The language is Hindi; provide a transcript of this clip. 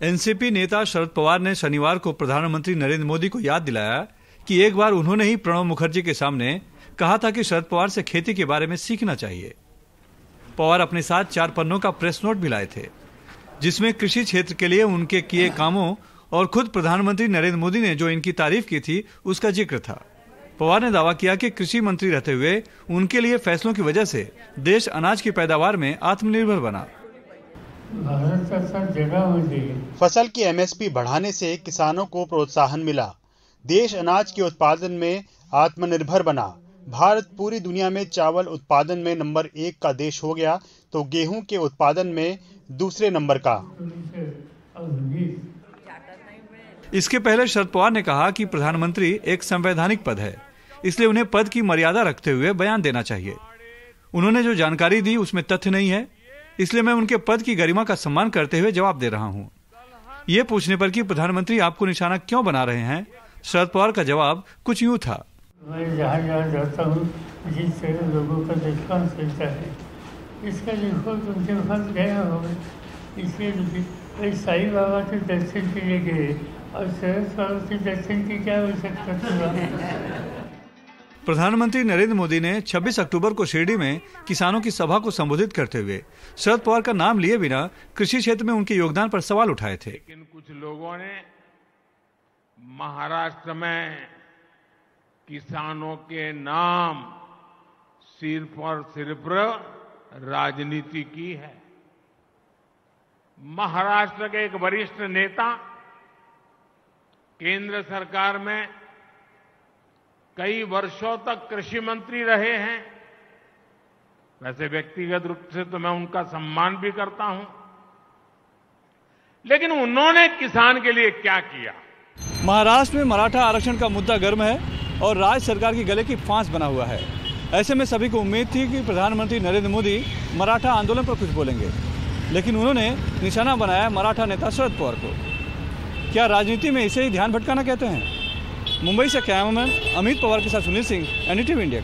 एनसीपी नेता शरद पवार ने शनिवार को प्रधानमंत्री नरेंद्र मोदी को याद दिलाया कि एक बार उन्होंने ही प्रणब मुखर्जी के सामने कहा था कि शरद पवार से खेती के बारे में सीखना चाहिए। पवार अपने साथ 4 पन्नों का प्रेस नोट भी लाए थे, जिसमें कृषि क्षेत्र के लिए उनके किए कामों और खुद प्रधानमंत्री नरेंद्र मोदी ने जो इनकी तारीफ की थी उसका जिक्र था। पवार ने दावा किया कि कृषि मंत्री रहते हुए उनके लिए फैसलों की वजह से देश अनाज की पैदावार में आत्मनिर्भर बना। फसल की एमएसपी बढ़ाने से किसानों को प्रोत्साहन मिला। देश अनाज के उत्पादन में आत्मनिर्भर बना। भारत पूरी दुनिया में चावल उत्पादन में नंबर 1 का देश हो गया तो गेहूं के उत्पादन में दूसरे नंबर का। इसके पहले शरद पवार ने कहा कि प्रधानमंत्री एक संवैधानिक पद है, इसलिए उन्हें पद की मर्यादा रखते हुए बयान देना चाहिए। उन्होंने जो जानकारी दी उसमें तथ्य नहीं है, इसलिए मैं उनके पद की गरिमा का सम्मान करते हुए जवाब दे रहा हूं। ये पूछने पर कि प्रधानमंत्री आपको निशाना क्यों बना रहे हैं, शरद पवार का जवाब कुछ यूं था। मैं जहाँ जाता हूँ जिस तरह लोगों का रिस्पॉन्स मिलता है, इसका देखो तुमसे फंस गया होगा। इसलिए साईं बाबा के दर्शन के लिए गए और शरद पवार के दर्शन की क्या आवश्यकता थी। प्रधानमंत्री नरेंद्र मोदी ने 26 अक्टूबर को शिरडी में किसानों की सभा को संबोधित करते हुए शरद पवार का नाम लिए बिना कृषि क्षेत्र में उनके योगदान पर सवाल उठाए थे। लेकिन कुछ लोगों ने महाराष्ट्र में किसानों के नाम सिर्फ और सिर्फ राजनीति की है। महाराष्ट्र के एक वरिष्ठ नेता केंद्र सरकार में कई वर्षों तक कृषि मंत्री रहे हैं। वैसे व्यक्तिगत रूप से तो मैं उनका सम्मान भी करता हूं, लेकिन उन्होंने किसान के लिए क्या किया। महाराष्ट्र में मराठा आरक्षण का मुद्दा गर्म है और राज्य सरकार की गले की फांस बना हुआ है। ऐसे में सभी को उम्मीद थी कि प्रधानमंत्री नरेंद्र मोदी मराठा आंदोलन पर कुछ बोलेंगे, लेकिन उन्होंने निशाना बनाया मराठा नेता शरद पवार को। क्या राजनीति में इसे ही ध्यान भटकाना कहते हैं? मुंबई से कैमरामैन अमित पवार के साथ सुनील सिंह, एनडीटीवी इंडिया।